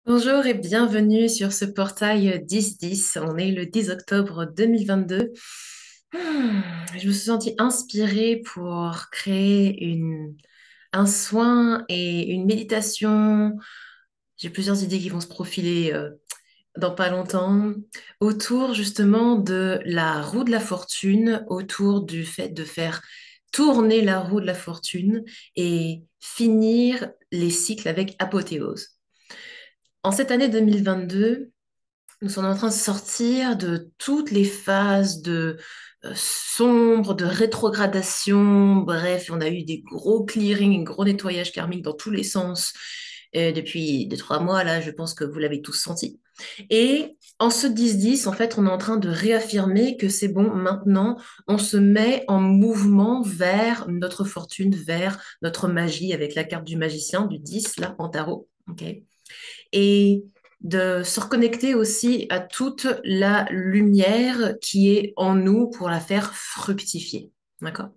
Bonjour et bienvenue sur ce portail 10-10. On est le 10 octobre 2022. Je me suis sentie inspirée pour créer un soin et une méditation. J'ai plusieurs idées qui vont se profiler dans pas longtemps autour justement de la roue de la fortune, autour du fait de faire tourner la roue de la fortune et finir les cycles avec apothéose. En cette année 2022, nous sommes en train de sortir de toutes les phases de sombre, de rétrogradation. Bref, on a eu des gros clearings, gros nettoyages karmiques dans tous les sens depuis 2, 3 mois. Là, je pense que vous l'avez tous senti. Et en ce 10-10, en fait, on est en train de réaffirmer que c'est bon, maintenant, on se met en mouvement vers notre fortune, vers notre magie avec la carte du magicien, du 10, là, en tarot. OK, et de se reconnecter aussi à toute la lumière qui est en nous pour la faire fructifier. D'accord?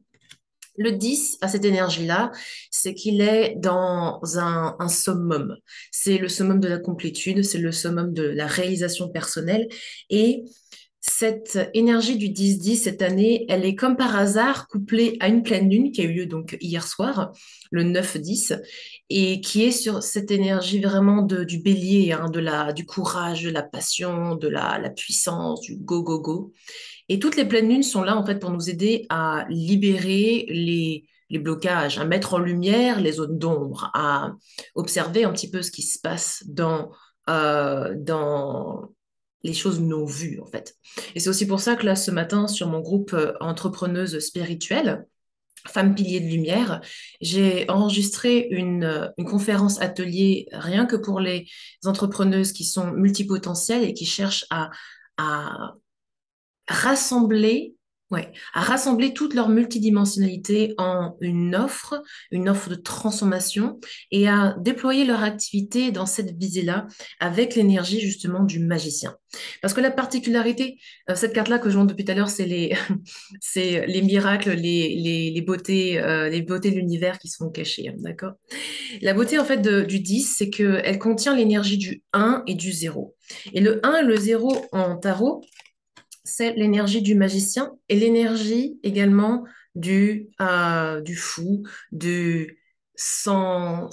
Le 10 à cette énergie-là, c'est qu'il est dans un summum. C'est le summum de la complétude, c'est le summum de la réalisation personnelle. Et cette énergie du 10-10 cette année, elle est comme par hasard couplée à une pleine lune qui a eu lieu donc hier soir, le 9-10, et qui est sur cette énergie vraiment du bélier, hein, du courage, de la passion, de la puissance, du go, go, go. Et toutes les pleines lunes sont là en fait pour nous aider à libérer les blocages, à mettre en lumière les zones d'ombre, à observer un petit peu ce qui se passe dans les choses non vues en fait. Et c'est aussi pour ça que là ce matin sur mon groupe entrepreneuse spirituelle, Femmes piliers de lumière, j'ai enregistré une conférence atelier rien que pour les entrepreneuses qui sont multipotentielles et qui cherchent à rassembler, ouais, à rassembler toute leur multidimensionnalité en une offre de transformation et à déployer leur activité dans cette visée-là avec l'énergie justement du magicien. Parce que la particularité, cette carte-là que je montre depuis tout à l'heure, c'est c'est les miracles, les beautés de l'univers qui sont cachées, hein, d'accord? La beauté en fait du 10, c'est qu'elle contient l'énergie du un et du zéro. Et le un et le zéro en tarot, c'est l'énergie du magicien et l'énergie également du fou, du sans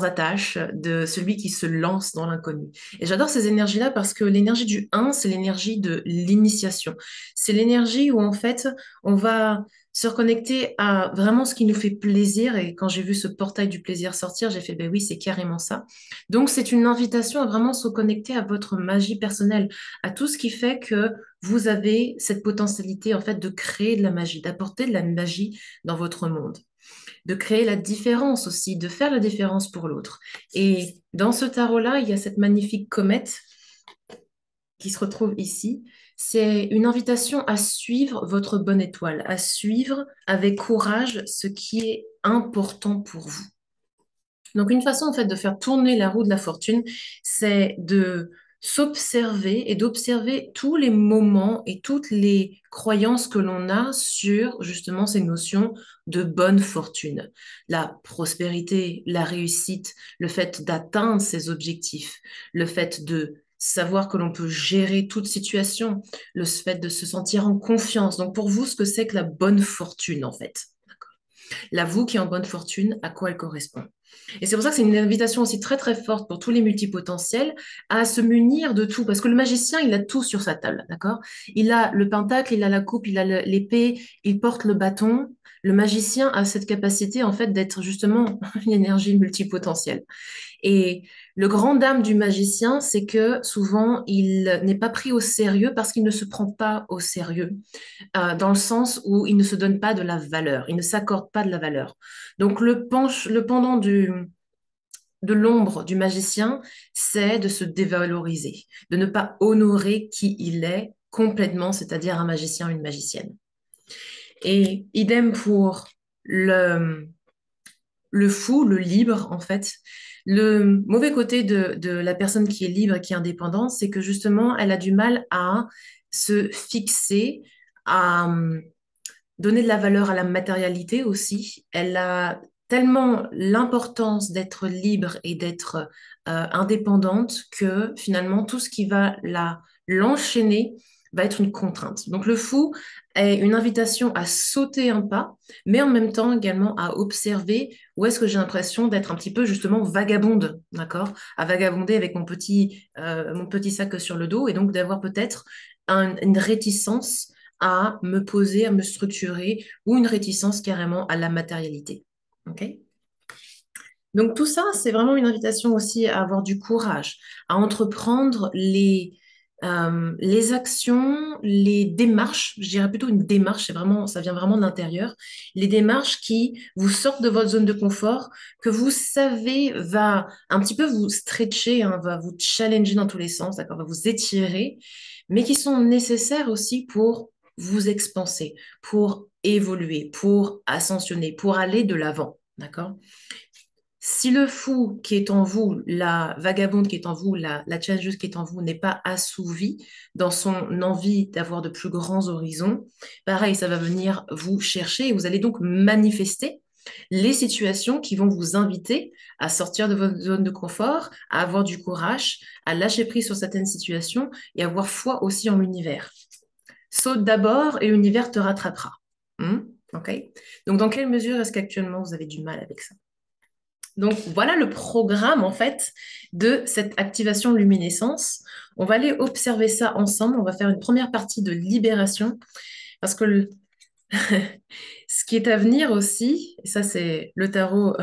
attache, de celui qui se lance dans l'inconnu. Et j'adore ces énergies-là parce que l'énergie du un, c'est l'énergie de l'initiation. C'est l'énergie où en fait, on va se reconnecter à vraiment ce qui nous fait plaisir. Et quand j'ai vu ce portail du plaisir sortir, j'ai fait, ben oui, c'est carrément ça. Donc, c'est une invitation à vraiment se connecter à votre magie personnelle, à tout ce qui fait que vous avez cette potentialité en fait de créer de la magie, d'apporter de la magie dans votre monde, de créer la différence aussi, de faire la différence pour l'autre. Et dans ce tarot-là, il y a cette magnifique comète qui se retrouve ici. C'est une invitation à suivre votre bonne étoile, à suivre avec courage ce qui est important pour vous. Donc, une façon en fait de faire tourner la roue de la fortune, c'est de s'observer et d'observer tous les moments et toutes les croyances que l'on a sur justement ces notions de bonne fortune, la prospérité, la réussite, le fait d'atteindre ses objectifs, le fait de savoir que l'on peut gérer toute situation, le fait de se sentir en confiance. Donc, pour vous, ce que c'est que la bonne fortune en fait? La vous qui est en bonne fortune, à quoi elle correspond? Et c'est pour ça que c'est une invitation aussi très très forte pour tous les multipotentiels à se munir de tout. Parce que le magicien, il a tout sur sa table, d'accord? Il a le pentacle, il a la coupe, il a l'épée, il porte le bâton. Le magicien a cette capacité en fait d'être justement une énergie multipotentielle. Et le grand dame du magicien, c'est que souvent, il n'est pas pris au sérieux parce qu'il ne se prend pas au sérieux, dans le sens où il ne se donne pas de la valeur, il ne s'accorde pas de la valeur. Donc le pendant de l'ombre du magicien, c'est de se dévaloriser, de ne pas honorer qui il est complètement, c'est-à-dire un magicien, une magicienne. Et idem pour le, le fou, le libre, en fait. Le mauvais côté de la personne qui est libre et qui est indépendante, c'est que justement, elle a du mal à se fixer, à donner de la valeur à la matérialité aussi. Elle a tellement l'importance d'être libre et d'être indépendante que finalement tout ce qui va l'enchaîner va être une contrainte. Donc le fou est une invitation à sauter un pas, mais en même temps également à observer où est-ce que j'ai l'impression d'être un petit peu justement vagabonde, d'accord? À vagabonder avec mon petit sac sur le dos et donc d'avoir peut-être une réticence à me poser, à me structurer ou une réticence carrément à la matérialité. OK? Donc tout ça, c'est vraiment une invitation aussi à avoir du courage, à entreprendre les actions, les démarches, je dirais plutôt une démarche, c'est vraiment, ça vient vraiment de l'intérieur, les démarches qui vous sortent de votre zone de confort, que vous savez va un petit peu vous stretcher, hein, va vous challenger dans tous les sens, d'accord, va vous étirer, mais qui sont nécessaires aussi pour vous expanser, pour évoluer, pour ascensionner, pour aller de l'avant, d'accord? Si le fou qui est en vous, la vagabonde qui est en vous, la challengeuse qui est en vous n'est pas assouvie dans son envie d'avoir de plus grands horizons, pareil, ça va venir vous chercher et vous allez donc manifester les situations qui vont vous inviter à sortir de votre zone de confort, à avoir du courage, à lâcher prise sur certaines situations et avoir foi aussi en l'univers. Saute d'abord et l'univers te rattrapera. OK? Donc, dans quelle mesure est-ce qu'actuellement vous avez du mal avec ça? Donc voilà le programme en fait de cette activation luminescence. On va aller observer ça ensemble. On va faire une première partie de libération parce que ce qui est à venir aussi, et ça c'est le tarot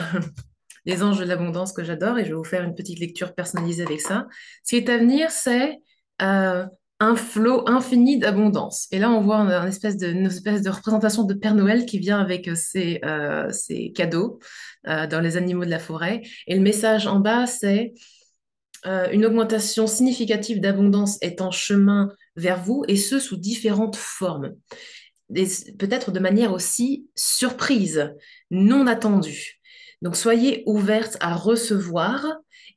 des anges de l'abondance que j'adore et je vais vous faire une petite lecture personnalisée avec ça. Ce qui est à venir, c'est euh, un flot infini d'abondance. Et là, on voit une espèce de représentation de Père Noël qui vient avec ses cadeaux dans les animaux de la forêt. Et le message en bas, c'est une augmentation significative d'abondance est en chemin vers vous et ce sous différentes formes. Peut-être de manière aussi surprise, non attendue. Donc soyez ouverte à recevoir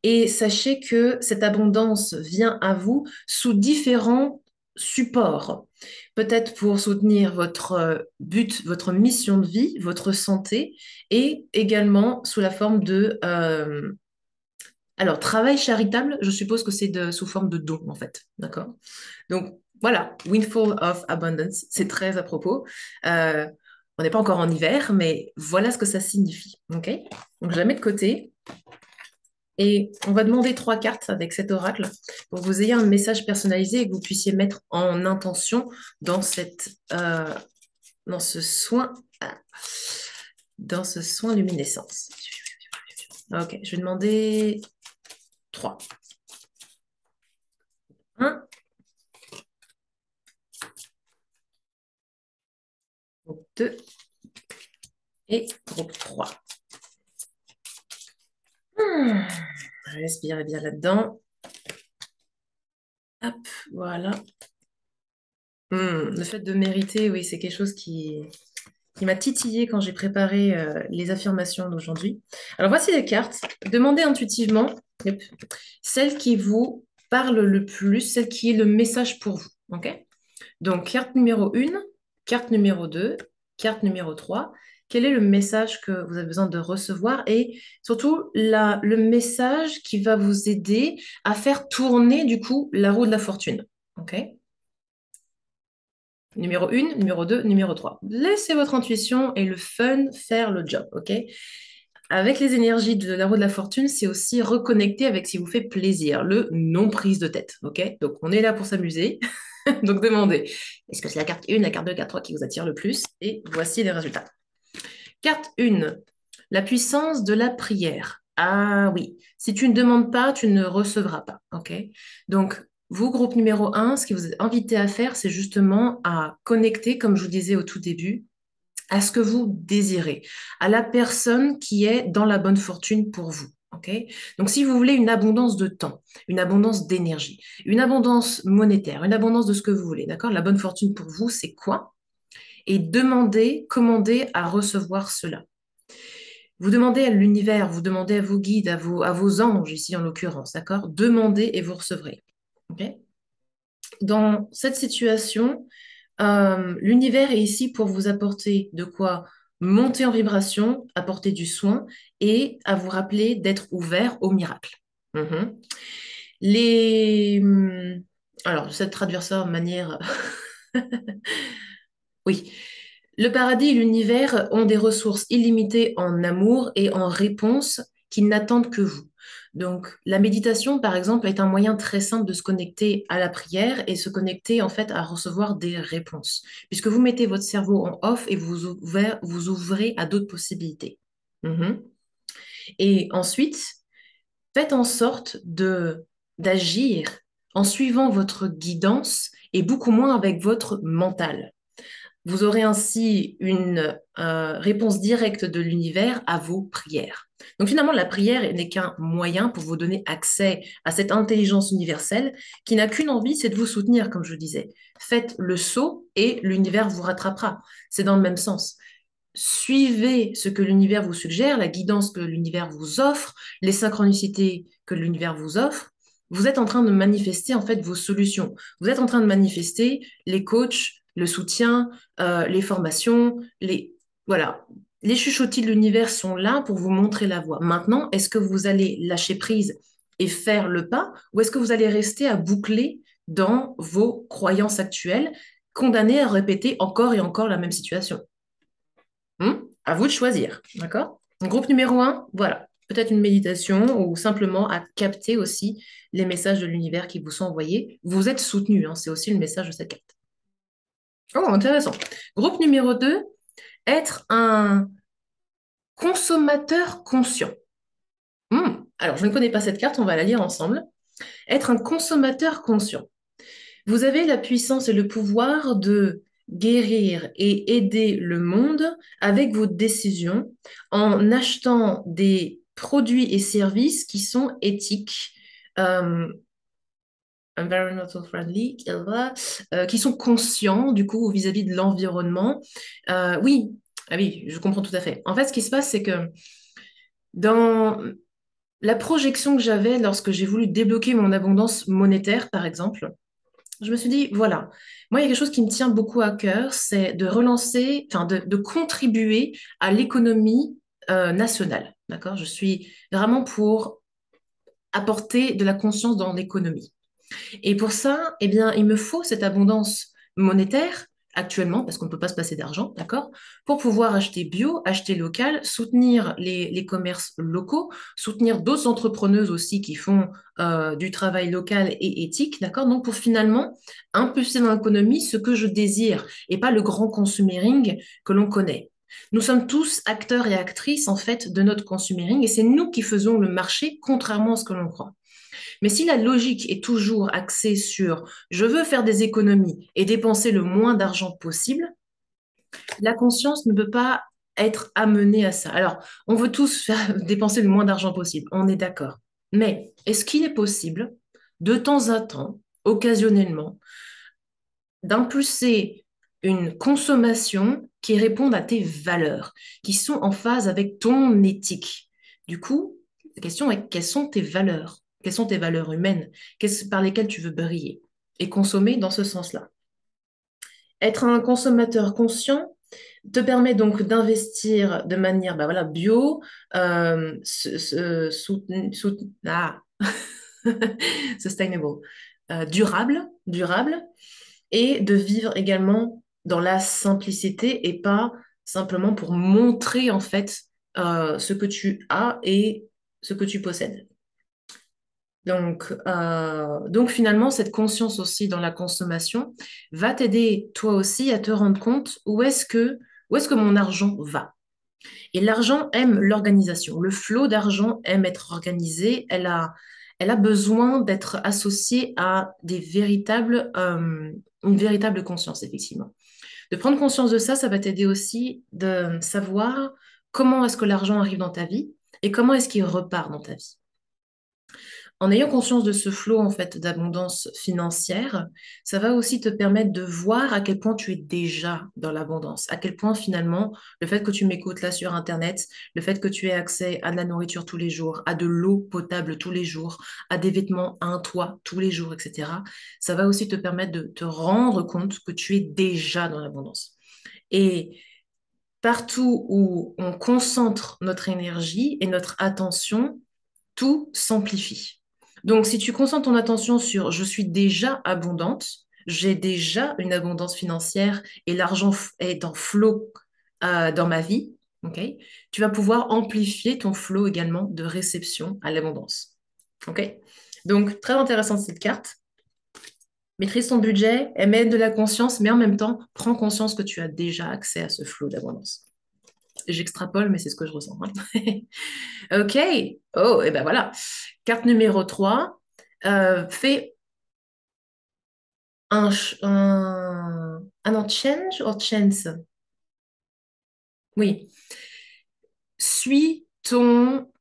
et sachez que cette abondance vient à vous sous différents supports. Peut-être pour soutenir votre but, votre mission de vie, votre santé et également sous la forme de alors, travail charitable, je suppose que c'est sous forme de don, en fait. D'accord? Donc, voilà, Windfall of Abundance, c'est très à propos. Euh, on n'est pas encore en hiver, mais voilà ce que ça signifie. OK? Donc, je la mets de côté. Et on va demander 3 cartes avec cet oracle pour que vous ayez un message personnalisé et que vous puissiez mettre en intention dans dans ce soin, dans ce soin luminescence. OK, je vais demander 3. 1, 2 et groupe 3. Respirez bien là-dedans. Hop, voilà. Le fait de mériter, oui, c'est quelque chose qui m'a titillé quand j'ai préparé les affirmations d'aujourd'hui. Alors voici les cartes. Demandez intuitivement yep, celle qui vous parle le plus, celle qui est le message pour vous. OK? Donc, carte numéro 1, carte numéro 2, carte numéro 3. Quel est le message que vous avez besoin de recevoir et surtout le message qui va vous aider à faire tourner du coup la roue de la fortune. OK? Numéro 1, numéro 2, numéro 3. Laissez votre intuition et le fun faire le job. OK? Avec les énergies de la roue de la fortune, c'est aussi reconnecter avec ce qui vous fait plaisir, le non prise de tête. OK? Donc, on est là pour s'amuser. Donc, demandez, est-ce que c'est la carte 1, la carte 2, la carte 3 qui vous attire le plus? Et voici les résultats. Carte 1, la puissance de la prière. Ah oui, si tu ne demandes pas, tu ne recevras pas. OK? Donc, vous, groupe numéro 1, ce qui vous est invité à faire, c'est justement à connecter, comme je vous disais au tout début, à ce que vous désirez, à la personne qui est dans la bonne fortune pour vous. OK? Donc, si vous voulez une abondance de temps, une abondance d'énergie, une abondance monétaire, une abondance de ce que vous voulez, d'accord? La bonne fortune pour vous, c'est quoi? Et demandez, commandez à recevoir cela. Vous demandez à l'univers, vous demandez à vos guides, à vos anges ici en l'occurrence, d'accord? Demandez et vous recevrez. OK? Dans cette situation, l'univers est ici pour vous apporter de quoi monter en vibration, apporter du soin et à vous rappeler d'être ouvert au miracle. Mhm. Les... Alors, j'essaie de traduire ça de manière... Oui. Le paradis et l'univers ont des ressources illimitées en amour et en réponses qui n'attendent que vous. Donc, la méditation, par exemple, est un moyen très simple de se connecter à la prière et se connecter en fait à recevoir des réponses, puisque vous mettez votre cerveau en off et vous ouvrez à d'autres possibilités. Mhm. Et ensuite, faites en sorte de d'agir en suivant votre guidance et beaucoup moins avec votre mental. Vous aurez ainsi une réponse directe de l'univers à vos prières. Donc finalement, la prière n'est qu'un moyen pour vous donner accès à cette intelligence universelle qui n'a qu'une envie, c'est de vous soutenir, comme je disais. Faites le saut et l'univers vous rattrapera. C'est dans le même sens. Suivez ce que l'univers vous suggère, la guidance que l'univers vous offre, les synchronicités que l'univers vous offre. Vous êtes en train de manifester en fait vos solutions. Vous êtes en train de manifester les coachs, le soutien, les formations, les voilà, les chuchotis de l'univers sont là pour vous montrer la voie. Maintenant, est-ce que vous allez lâcher prise et faire le pas, ou est-ce que vous allez rester à boucler dans vos croyances actuelles, condamnées à répéter encore et encore la même situation? À vous de choisir, d'accord? Groupe numéro un, voilà. Peut-être une méditation ou simplement à capter aussi les messages de l'univers qui vous sont envoyés. Vous êtes soutenu, hein, c'est aussi le message de cette carte. Oh, intéressant. Groupe numéro 2, être un consommateur conscient. Alors, je ne connais pas cette carte, on va la lire ensemble. Être un consommateur conscient. Vous avez la puissance et le pouvoir de guérir et aider le monde avec vos décisions en achetant des produits et services qui sont éthiques, euh, environmental friendly, qui sont conscients du coup vis-à-vis de l'environnement. Oui, ah oui, je comprends tout à fait. En fait, ce qui se passe, c'est que dans la projection que j'avais lorsque j'ai voulu débloquer mon abondance monétaire, par exemple, je me suis dit, voilà, moi, il y a quelque chose qui me tient beaucoup à cœur, c'est de relancer, enfin, de contribuer à l'économie nationale. D'accord? Je suis vraiment pour apporter de la conscience dans l'économie. Et pour ça, eh bien, il me faut cette abondance monétaire actuellement, parce qu'on ne peut pas se passer d'argent, d'accord, pour pouvoir acheter bio, acheter local, soutenir les commerces locaux, soutenir d'autres entrepreneuses aussi qui font du travail local et éthique, d'accord, donc pour finalement impulser dans l'économie ce que je désire et pas le grand consuméring que l'on connaît. Nous sommes tous acteurs et actrices en fait de notre consuméring et c'est nous qui faisons le marché contrairement à ce que l'on croit. Mais si la logique est toujours axée sur je veux faire des économies et dépenser le moins d'argent possible, la conscience ne peut pas être amenée à ça. Alors, on veut tous faire dépenser le moins d'argent possible, on est d'accord. Mais est-ce qu'il est possible, de temps à temps, occasionnellement, d'impulser une consommation qui réponde à tes valeurs, qui sont en phase avec ton éthique? Du coup, la question est, quelles sont tes valeurs? Quelles sont tes valeurs humaines? Par lesquelles tu veux briller? Et consommer dans ce sens-là. Être un consommateur conscient te permet donc d'investir de manière bah voilà, bio, ah, sustainable, durable, et de vivre également dans la simplicité et pas simplement pour montrer en fait ce que tu as et ce que tu possèdes. Donc finalement, cette conscience aussi dans la consommation va t'aider toi aussi à te rendre compte où est-ce que mon argent va. Et l'argent aime l'organisation. Le flot d'argent aime être organisé. Elle a besoin d'être associée à une véritable conscience, effectivement. De prendre conscience de ça, ça va t'aider aussi de savoir comment est-ce que l'argent arrive dans ta vie et comment est-ce qu'il repart dans ta vie. En ayant conscience de ce flot en fait d'abondance financière, ça va aussi te permettre de voir à quel point tu es déjà dans l'abondance, à quel point finalement le fait que tu m'écoutes là sur Internet, le fait que tu aies accès à de la nourriture tous les jours, à de l'eau potable tous les jours, à des vêtements, à un toit tous les jours, etc., ça va aussi te permettre de te rendre compte que tu es déjà dans l'abondance. Et Partout où on concentre notre énergie et notre attention, tout s'amplifie. Donc, si tu concentres ton attention sur je suis déjà abondante, j'ai déjà une abondance financière et l'argent est en flot dans ma vie, ok, tu vas pouvoir amplifier ton flot également de réception à l'abondance. Ok? Donc, très intéressante cette carte. Maîtrise ton budget, émène de la conscience, mais en même temps, prends conscience que tu as déjà accès à ce flot d'abondance. J'extrapole, mais c'est ce que je ressens, hein. Ok. Oh, et ben voilà. Carte numéro 3. Fais non, change or chance? Oui. Suis ton...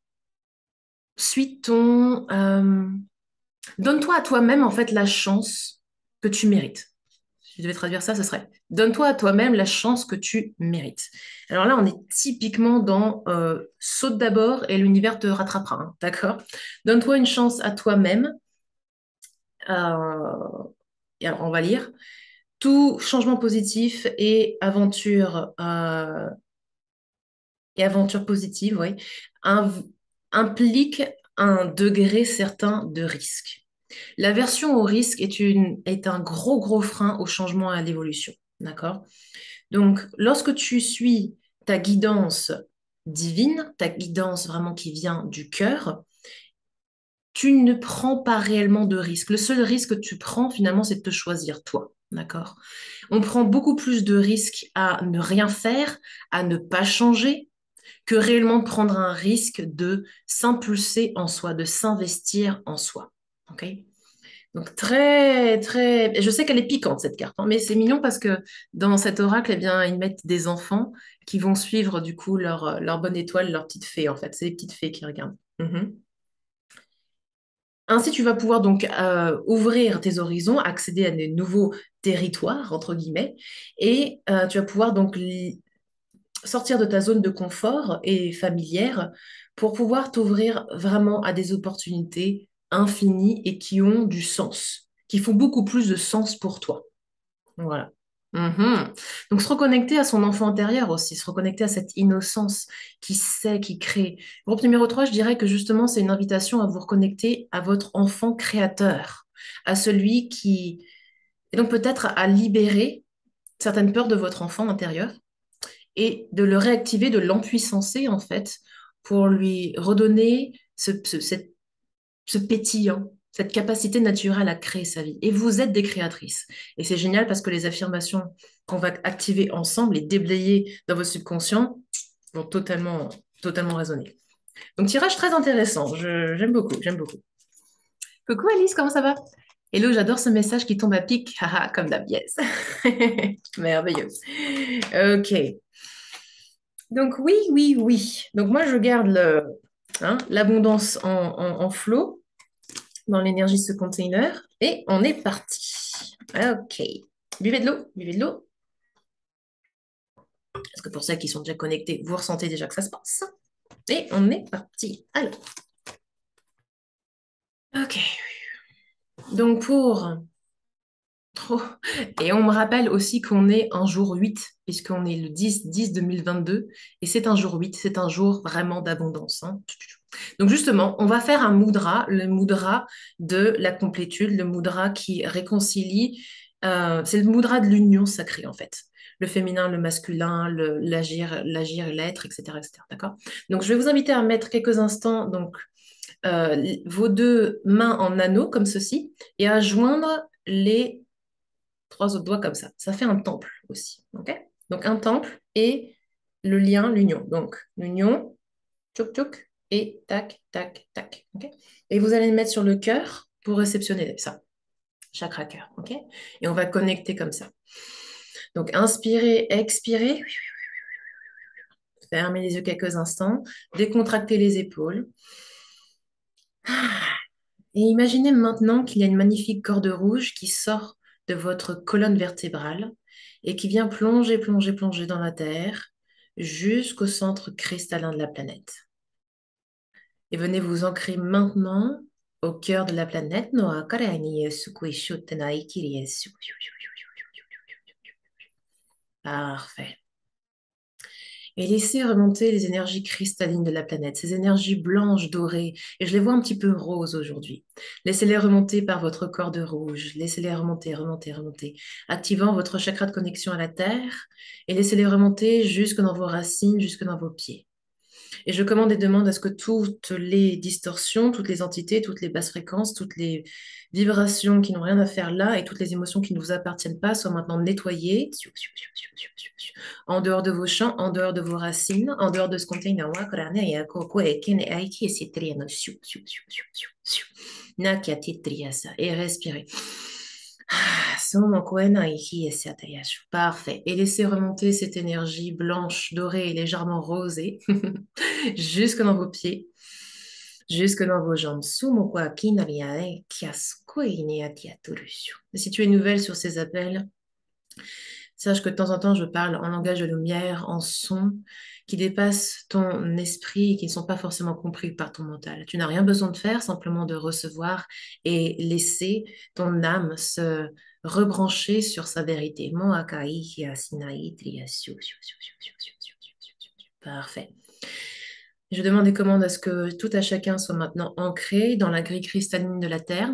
Suis ton... donne-toi à toi-même, en fait, la chance que tu mérites. Si je devais traduire ça, ce serait donne-toi à toi-même la chance que tu mérites. Alors là, on est typiquement dans saute d'abord et l'univers te rattrapera, hein, d'accord? Donne-toi une chance à toi-même. Et alors, on va lire. Tout changement positif et aventure positive, oui, in- implique un degré certain de risque. L'aversion au risque est un gros, gros frein au changement et à l'évolution. D'accord? Donc, lorsque tu suis ta guidance divine, ta guidance vraiment qui vient du cœur, tu ne prends pas réellement de risque. Le seul risque que tu prends, finalement, c'est de te choisir toi. D'accord? On prend beaucoup plus de risques à ne rien faire, à ne pas changer, que réellement prendre un risque de s'impulser en soi, de s'investir en soi. OK? Donc très, très... Je sais qu'elle est piquante, cette carte, hein, mais c'est mignon parce que dans cet oracle, eh bien, ils mettent des enfants qui vont suivre du coup leur bonne étoile, leur petite fée, en fait. C'est les petites fées qui regardent. Mhm. Ainsi, tu vas pouvoir donc ouvrir tes horizons, accéder à des nouveaux territoires, entre guillemets, et tu vas pouvoir donc sortir de ta zone de confort et familière pour pouvoir t'ouvrir vraiment à des opportunités infinies et qui ont du sens, qui font beaucoup plus de sens pour toi. Voilà. Mhm. Donc se reconnecter à son enfant intérieur aussi, se reconnecter à cette innocence qui sait, qui crée. Groupe numéro 3, je dirais que justement c'est une invitation à vous reconnecter à votre enfant créateur, à celui qui... Et donc peut-être à libérer certaines peurs de votre enfant intérieur et de le réactiver, de l'empuissancer en fait, pour lui redonner ce pétillant, cette capacité naturelle à créer sa vie. Et vous êtes des créatrices. Et c'est génial parce que les affirmations qu'on va activer ensemble et déblayer dans votre subconscient vont totalement, totalement résonner. Donc tirage très intéressant, j'aime beaucoup, j'aime beaucoup. Coucou Alice, comment ça va? Hello, j'adore ce message qui tombe à pic, haha, comme d'hab, yes. Merveilleux. Ok. Donc oui, oui, oui. Donc moi, je garde l'abondance en flot dans l'énergie de ce container et on est parti. Ok. Buvez de l'eau, buvez de l'eau. Parce que pour celles qui sont déjà connectées, vous ressentez déjà que ça se passe. Et on est parti. Alors, ok. Donc pour... Oh. Et on me rappelle aussi qu'on est un jour 8 puisqu'on est le 10-10-2022, et c'est un jour 8, c'est un jour vraiment d'abondance, hein. Donc justement, on va faire un mudra, le mudra de la complétude, le mudra qui réconcilie, c'est le mudra de l'union sacrée en fait. Le féminin, le masculin, l'agir et l'être, etc., etc. D'accord? Donc je vais vous inviter à mettre quelques instants donc, vos deux mains en anneau comme ceci et à joindre les trois autres doigts comme ça. Ça fait un temple aussi. Ok? Donc un temple et le lien, l'union. Donc l'union, tchouk tchouk, et tac, tac, tac. Ok? Et vous allez le mettre sur le cœur pour réceptionner ça. Chakra cœur. Ok? Et on va connecter comme ça. Donc inspirez, expirez. Fermez les yeux quelques instants. Décontractez les épaules. Et imaginez maintenant qu'il y a une magnifique corde rouge qui sort de votre colonne vertébrale et qui vient plonger, plonger, plonger dans la Terre jusqu'au centre cristallin de la planète. Et venez vous ancrer maintenant au cœur de la planète. Parfait. Et laissez remonter les énergies cristallines de la planète, ces énergies blanches, dorées, et je les vois un petit peu roses aujourd'hui. Laissez-les remonter par votre corps de rouge, laissez-les remonter, remonter, remonter, activant votre chakra de connexion à la Terre, et laissez-les remonter jusque dans vos racines, jusque dans vos pieds. Et je commande et demande à ce que toutes les distorsions, toutes les entités, toutes les basses fréquences, toutes les vibrations qui n'ont rien à faire là et toutes les émotions qui ne vous appartiennent pas soient maintenant nettoyées en dehors de vos champs, en dehors de vos racines, en dehors de ce container. Et respirez. Parfait. Et laissez remonter cette énergie blanche, dorée et légèrement rosée jusque dans vos pieds, jusque dans vos jambes. Et si tu es nouvelle sur ces appels, sache que de temps en temps, je parle en langage de lumière, en sons qui dépassent ton esprit et qui ne sont pas forcément compris par ton mental. Tu n'as rien besoin de faire, simplement de recevoir et laisser ton âme se rebrancher sur sa vérité. Parfait. Je demande et commande à ce que tout à chacun soit maintenant ancré dans la grille cristalline de la Terre,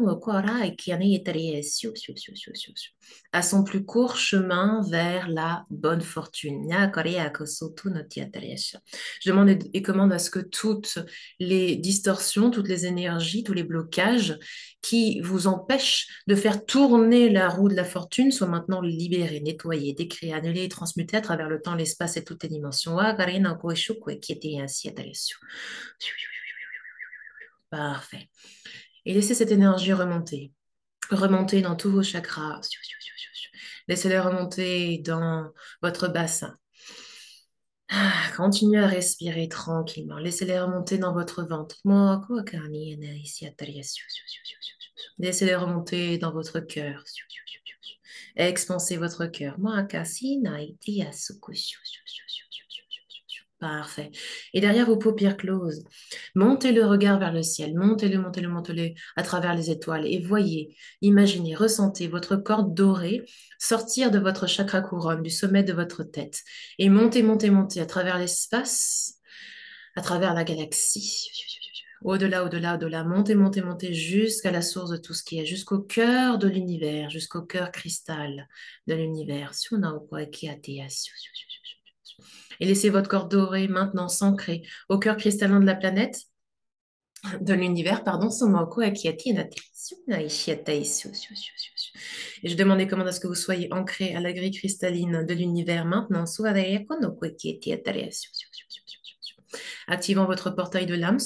à son plus court chemin vers la bonne fortune. Je demande et commande à ce que toutes les distorsions, toutes les énergies, tous les blocages qui vous empêchent de faire tourner la roue de la fortune soient maintenant libérés, nettoyés, décriés, annulés et transmutés à travers le temps, l'espace et toutes les dimensions. Parfait. Et laissez cette énergie remonter. Remonter dans tous vos chakras. Laissez-les remonter dans votre bassin. Continuez à respirer tranquillement. Laissez-les remonter dans votre ventre. Laissez-les remonter dans votre cœur. Expansez votre cœur. Parfait. Et derrière vos paupières closes, montez le regard vers le ciel. Montez-le, montez-le, montez-le à travers les étoiles. Et voyez, imaginez, ressentez votre corde dorée sortir de votre chakra couronne, du sommet de votre tête. Et montez, montez, montez à travers l'espace, à travers la galaxie. Au-delà, au-delà, au-delà, montez, montez, montez jusqu'à la source de tout ce qui est, jusqu'au cœur de l'univers, jusqu'au cœur cristal de l'univers. Et laissez votre corps doré maintenant s'ancrer au cœur cristallin de la planète, de l'univers, pardon, et je demande et commande à ce que vous soyez ancré à la grille cristalline de l'univers maintenant, activant votre portail de l'âme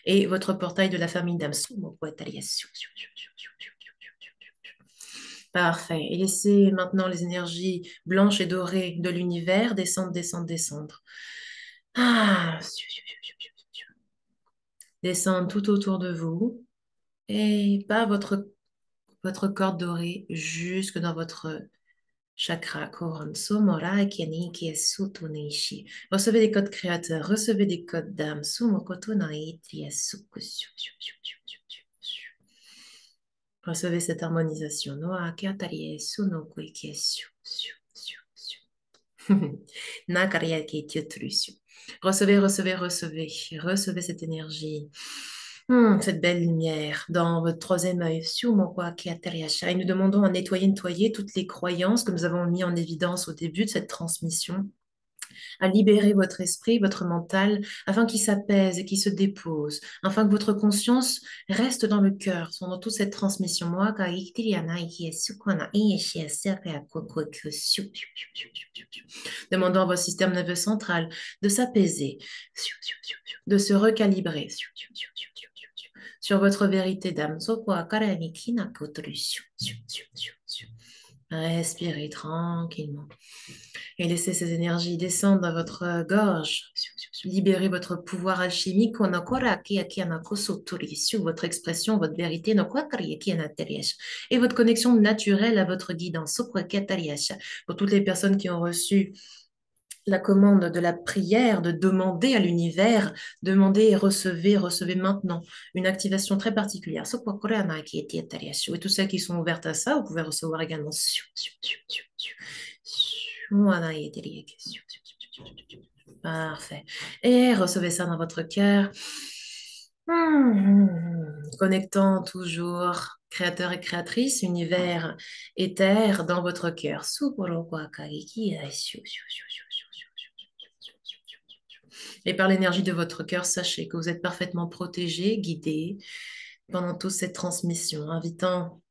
et votre portail de la famille d'âme. Parfait. Et laissez maintenant les énergies blanches et dorées de l'univers descendre, descendre, descendre. Descendre tout autour de vous et pas votre corde dorée jusque dans votre chakra couronne. Recevez des codes créateurs, recevez des codes d'âme. Recevez cette harmonisation. Recevez, recevez, recevez, recevez cette énergie, cette belle lumière dans votre troisième œil. Et nous demandons à nettoyer, nettoyer toutes les croyances que nous avons mis en évidence au début de cette transmission, à libérer votre esprit, votre mental, afin qu'il s'apaise et qu'il se dépose, afin que votre conscience reste dans le cœur pendant toute cette transmission. Demandons à votre système nerveux central de s'apaiser, de se recalibrer sur votre vérité d'âme. Respirez tranquillement et laissez ces énergies descendre dans votre gorge. Libérez votre pouvoir alchimique, votre expression, votre vérité, et votre connexion naturelle à votre guidance. Pour toutes les personnes qui ont reçu la commande de la prière, de demander à l'univers, demandez et recevez, recevez maintenant une activation très particulière. Et toutes celles qui sont ouvertes à ça, vous pouvez recevoir également. Parfait. Et recevez ça dans votre cœur. Connectant toujours créateur et créatrice, univers et terre dans votre cœur. Et par l'énergie de votre cœur, sachez que vous êtes parfaitement protégé, guidé pendant toute cette transmission, invitant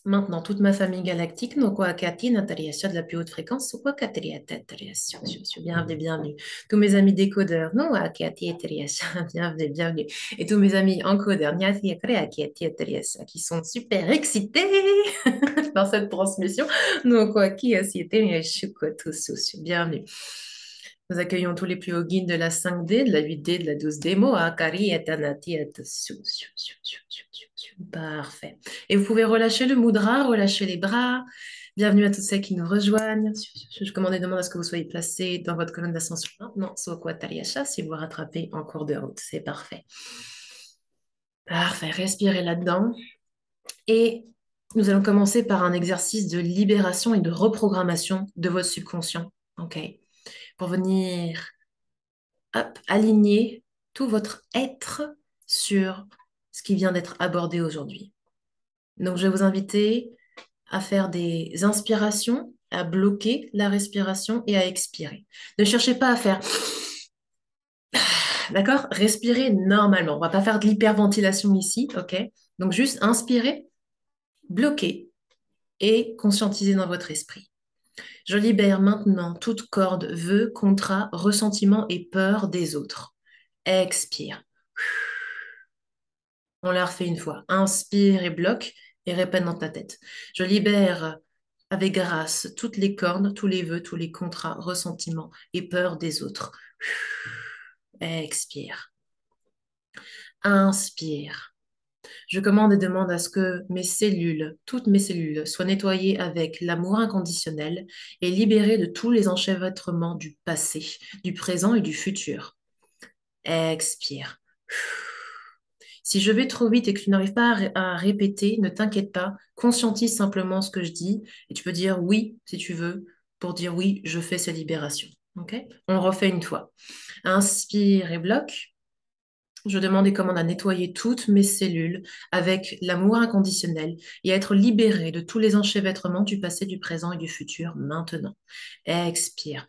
maintenant toute ma famille galactique, no kwa kati natariasha de la plus haute fréquence, so kwa katria tatariasha, bienvenue, bienvenue. Tous mes amis décodeurs, no wa kati etariasha, bienvenue, bienvenue. Et tous mes amis encodeurs, nyati krea kati etariasha, qui sont super excités par cette transmission, no kwa ki asi etariasha, tous, bienvenue. Nous accueillons tous les plus hauts guides de la 5D, de la 8D, de la 12D, Moa, Kari, Etanati, Parfait. Et vous pouvez relâcher le mudra, relâcher les bras. Bienvenue à tous ceux qui nous rejoignent. Je demande à ce que vous soyez placés dans votre colonne d'ascension maintenant. Sokwa Tariasha, si vous rattrapez en cours de route. C'est parfait. Parfait. Respirez là-dedans. Et nous allons commencer par un exercice de libération et de reprogrammation de votre subconscient. OK? Pour venir aligner tout votre être sur ce qui vient d'être abordé aujourd'hui. Donc, je vais vous inviter à faire des inspirations, à bloquer la respiration et à expirer. Ne cherchez pas à faire... D'accord? Respirez normalement. On ne va pas faire de l'hyperventilation ici, ok? Donc, juste inspirez, bloquez et conscientisez dans votre esprit. Je libère maintenant toute corde, vœu, contrat, ressentiment et peur des autres. Expire. On la refait une fois. Inspire et bloque et répète dans ta tête. Je libère avec grâce toutes les cornes, tous les vœux, tous les contrats, ressentiments et peurs des autres. Expire. Inspire. Je commande et demande à ce que mes cellules, toutes mes cellules, soient nettoyées avec l'amour inconditionnel et libérées de tous les enchevêtrements du passé, du présent et du futur. Expire. Si je vais trop vite et que tu n'arrives pas à répéter, ne t'inquiète pas, conscientise simplement ce que je dis et tu peux dire oui si tu veux pour dire oui, je fais ces libérations. Ok? On refait une fois. Inspire et bloque. Je demande et commande à nettoyer toutes mes cellules avec l'amour inconditionnel et à être libérée de tous les enchevêtrements du passé, du présent et du futur maintenant. Expire.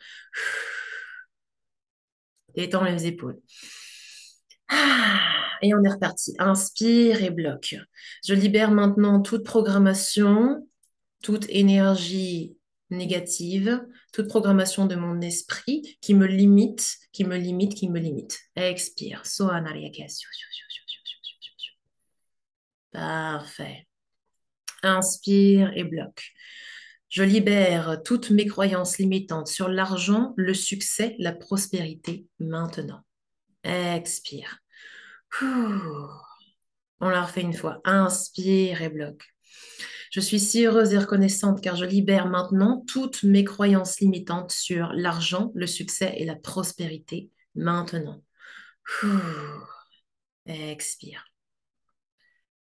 Étends les épaules. Et on est reparti. Inspire et bloque. Je libère maintenant toute programmation, toute énergie négative, toute programmation de mon esprit qui me limite, qui me limite, qui me limite. Expire. Parfait. Inspire et bloque. Je libère toutes mes croyances limitantes sur l'argent, le succès, la prospérité maintenant. Expire. On la refait une fois. Inspire et bloque. Je suis si heureuse et reconnaissante car je libère maintenant toutes mes croyances limitantes sur l'argent, le succès et la prospérité maintenant. Expire.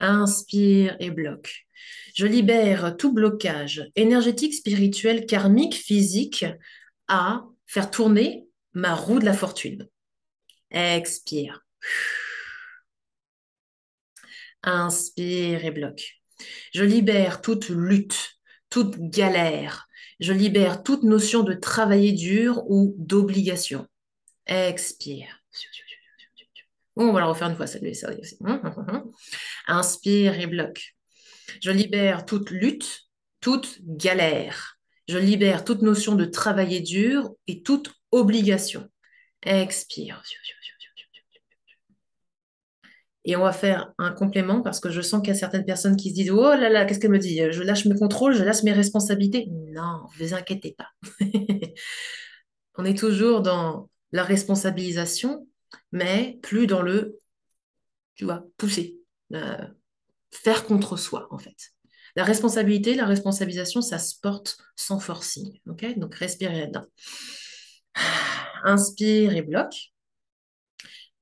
Inspire et bloque. Je libère tout blocage énergétique, spirituel, karmique, physique à faire tourner ma roue de la fortune. Expire. Inspire et bloque. Je libère toute lutte, toute galère. Je libère toute notion de travailler dur ou d'obligation. Expire. On va la refaire une fois, celle-là. Inspire et bloque. Je libère toute lutte, toute galère. Je libère toute notion de travailler dur et toute obligation. Expire. Et on va faire un complément parce que je sens qu'il y a certaines personnes qui se disent: oh là là, qu'est-ce qu'elle me dit? Je lâche mes contrôles, je lâche mes responsabilités. Non, ne vous inquiétez pas. On est toujours dans la responsabilisation, mais plus dans le, tu vois, pousser, euh, faire contre soi, en fait. La responsabilité, la responsabilisation, ça se porte sans forcing. Ok? Donc, respirez là-dedans. Inspire et bloque.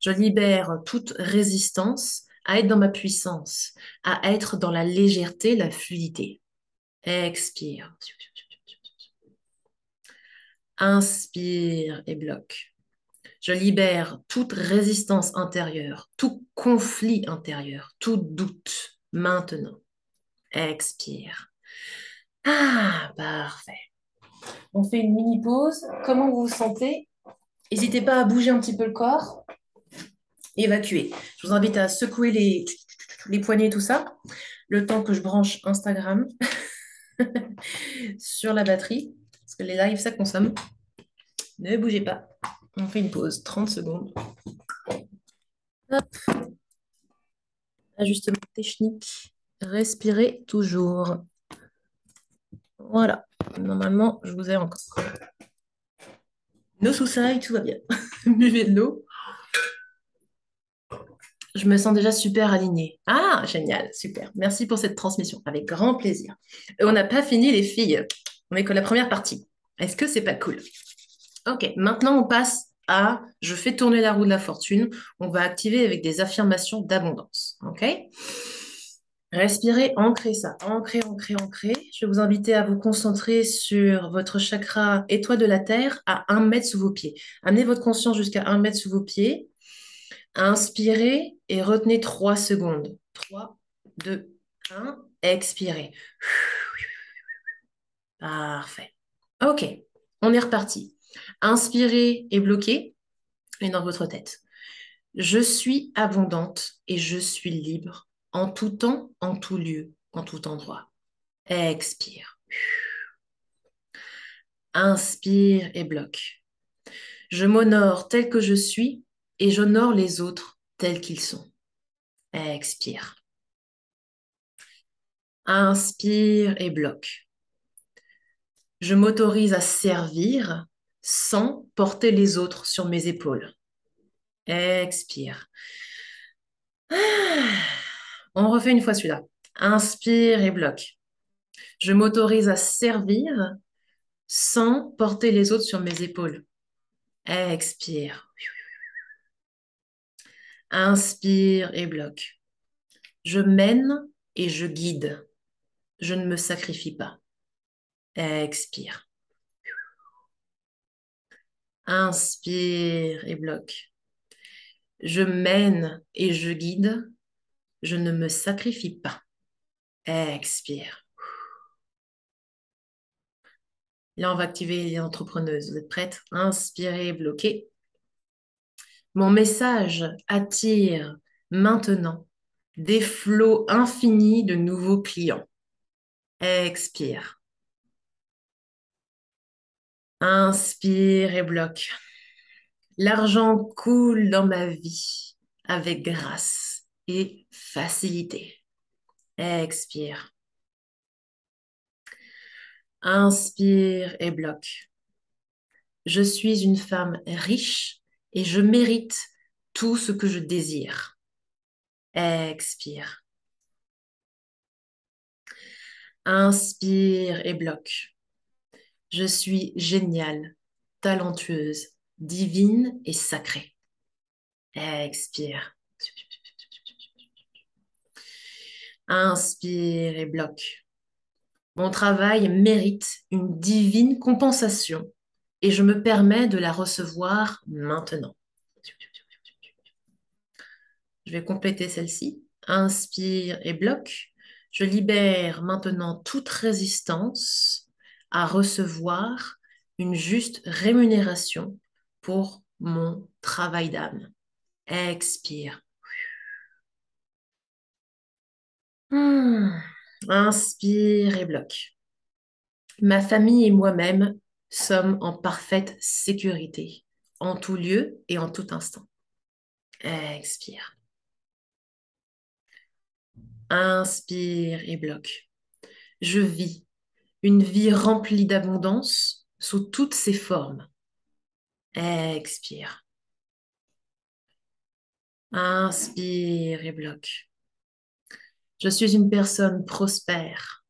Je libère toute résistance à être dans ma puissance, à être dans la légèreté, la fluidité. Expire. Inspire et bloque. Je libère toute résistance intérieure, tout conflit intérieur, tout doute. Maintenant, expire. Ah, parfait. On fait une mini pause. Comment vous vous sentez? N'hésitez pas à bouger un petit peu le corps. Évacuer. Je vous invite à secouer les poignets, tout ça, le temps que je branche Instagram sur la batterie, parce que les lives, ça consomme. Ne bougez pas. On fait une pause, 30 secondes. Hop, ajustement technique. Respirez toujours. Voilà. Normalement, je vous ai encore. No suicide, tout va bien. Buvez de l'eau. Je me sens déjà super alignée. Ah, génial, super. Merci pour cette transmission. Avec grand plaisir. Et on n'a pas fini, les filles. On n'est que la première partie. Est-ce que c'est pas cool? Ok, maintenant on passe à je fais tourner la roue de la fortune. On va activer avec des affirmations d'abondance. Ok? Respirez, ancrez ça. Ancrez, ancrez, ancrez. Je vais vous inviter à vous concentrer sur votre chakra étoile de la Terre à 1 mètre sous vos pieds. Amenez votre conscience jusqu'à 1 mètre sous vos pieds. Inspirez et retenez 3 secondes. 3, 2, 1. Expirez. Parfait. Ok, on est reparti. Inspirez et bloquez. Et dans votre tête. Je suis abondante et je suis libre en tout temps, en tout lieu, en tout endroit. Expire. Inspire et bloque. Je m'honore tel que je suis et j'honore les autres tels qu'ils sont. Expire. Inspire et bloque. Je m'autorise à servir sans porter les autres sur mes épaules. Expire. Ah. On refait une fois celui-là. Inspire et bloque. Je m'autorise à servir sans porter les autres sur mes épaules. Expire. Inspire et bloque. Je mène et je guide. Je ne me sacrifie pas. Expire. Inspire et bloque. Je mène et je guide. Je ne me sacrifie pas. Expire. Là, on va activer les entrepreneuses. Vous êtes prêtes? Inspirez, bloquez. Mon message attire maintenant des flots infinis de nouveaux clients. Expire. Inspire et bloque. L'argent coule dans ma vie avec grâce et facilité. Expire. Inspire et bloque. Je suis une femme riche et je mérite tout ce que je désire. Expire. Inspire et bloque. Je suis géniale, talentueuse, divine et sacrée. Expire. Inspire et bloque. Mon travail mérite une divine compensation et je me permets de la recevoir maintenant. Je vais compléter celle-ci. Inspire et bloque. Je libère maintenant toute résistance à recevoir une juste rémunération pour mon travail d'âme. Expire. Hmm. Inspire et bloque. Ma famille et moi-même sommes en parfaite sécurité, en tout lieu et en tout instant. Expire. Inspire et bloque. Je vis une vie remplie d'abondance sous toutes ses formes. Expire. Inspire et bloque. Je suis une personne prospère,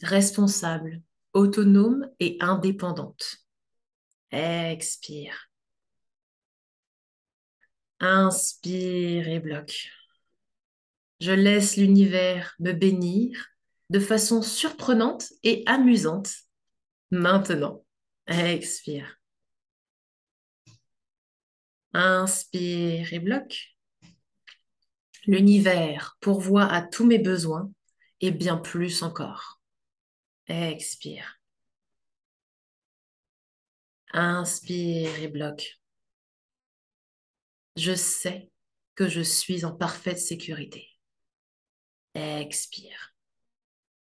responsable, autonome et indépendante. Expire. Inspire et bloque. Je laisse l'univers me bénir de façon surprenante et amusante. Maintenant, expire. Inspire et bloque. L'univers pourvoit à tous mes besoins et bien plus encore. Expire. Inspire et bloque. Je sais que je suis en parfaite sécurité. Expire.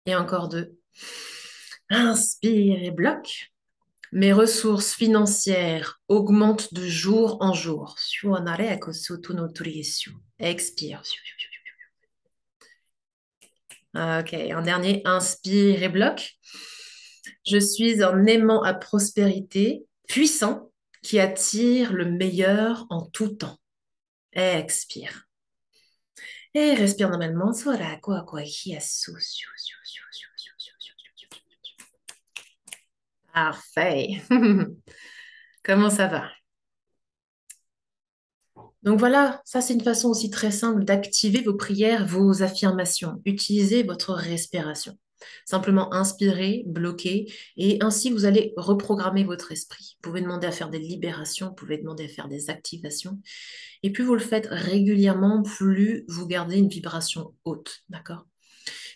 Et encore deux. Inspire et bloque. Mes ressources financières augmentent de jour en jour. Expire. Ok, en dernier, inspire et bloque. Je suis un aimant à prospérité puissant qui attire le meilleur en tout temps. Expire. Et respire normalement. Parfait. Comment ça va? Donc voilà, ça c'est une façon aussi très simple d'activer vos prières, vos affirmations. Utilisez votre respiration. Simplement inspirer, bloquer, et ainsi vous allez reprogrammer votre esprit. Vous pouvez demander à faire des libérations, vous pouvez demander à faire des activations. Et plus vous le faites régulièrement, plus vous gardez une vibration haute, d'accord?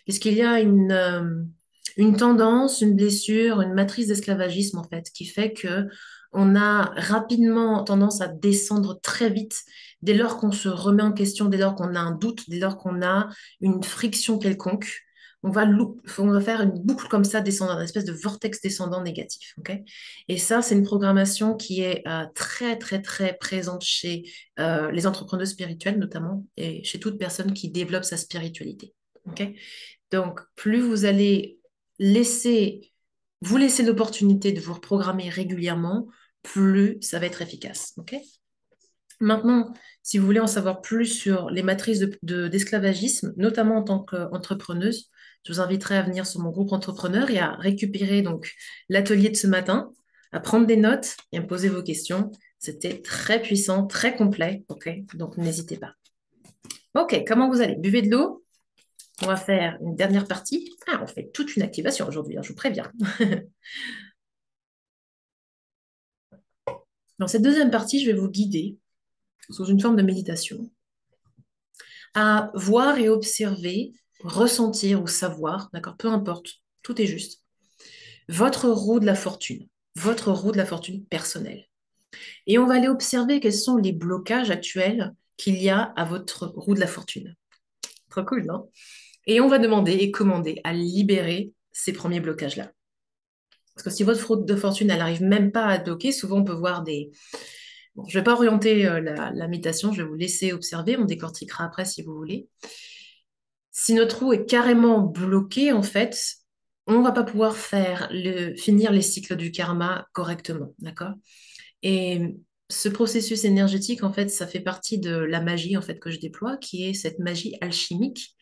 Puisqu'il y a une tendance, une blessure, une matrice d'esclavagisme en fait, qui fait que on a rapidement tendance à descendre très vite dès lors qu'on se remet en question, dès lors qu'on a un doute, dès lors qu'on a une friction quelconque. On va faire une boucle comme ça, descendant, une espèce de vortex descendant négatif. Ok. Et ça, c'est une programmation qui est très, très, très présente chez les entrepreneurs spirituels notamment, et chez toute personne qui développe sa spiritualité. Ok. Donc, plus vous allez laisser, vous laisser l'opportunité de vous reprogrammer régulièrement, plus ça va être efficace. Ok. Maintenant, si vous voulez en savoir plus sur les matrices d'esclavagisme, notamment en tant qu'entrepreneuse, je vous inviterai à venir sur mon groupe entrepreneur et à récupérer donc l'atelier de ce matin, à prendre des notes et à me poser vos questions. C'était très puissant, très complet. Ok. Donc, n'hésitez pas. Ok, comment vous allez? Buvez de l'eau. On va faire une dernière partie. Ah, on fait toute une activation aujourd'hui, hein, je vous préviens. Dans cette deuxième partie, je vais vous guider sous une forme de méditation à voir et observer, ressentir ou savoir, d'accord, peu importe, tout est juste, votre roue de la fortune personnelle. Et on va aller observer quels sont les blocages actuels qu'il y a à votre roue de la fortune. Trop cool, non? Et on va demander et commander à libérer ces premiers blocages-là. Parce que si votre fraude de fortune, elle n'arrive même pas à bloquer, souvent on peut voir des... Bon, je ne vais pas orienter la méditation, je vais vous laisser observer, on décortiquera après si vous voulez. Si notre roue est carrément bloquée, en fait, on ne va pas pouvoir finir les cycles du karma correctement, d'accord? Et ce processus énergétique, en fait, ça fait partie de la magie, en fait, que je déploie, qui est cette magie alchimique.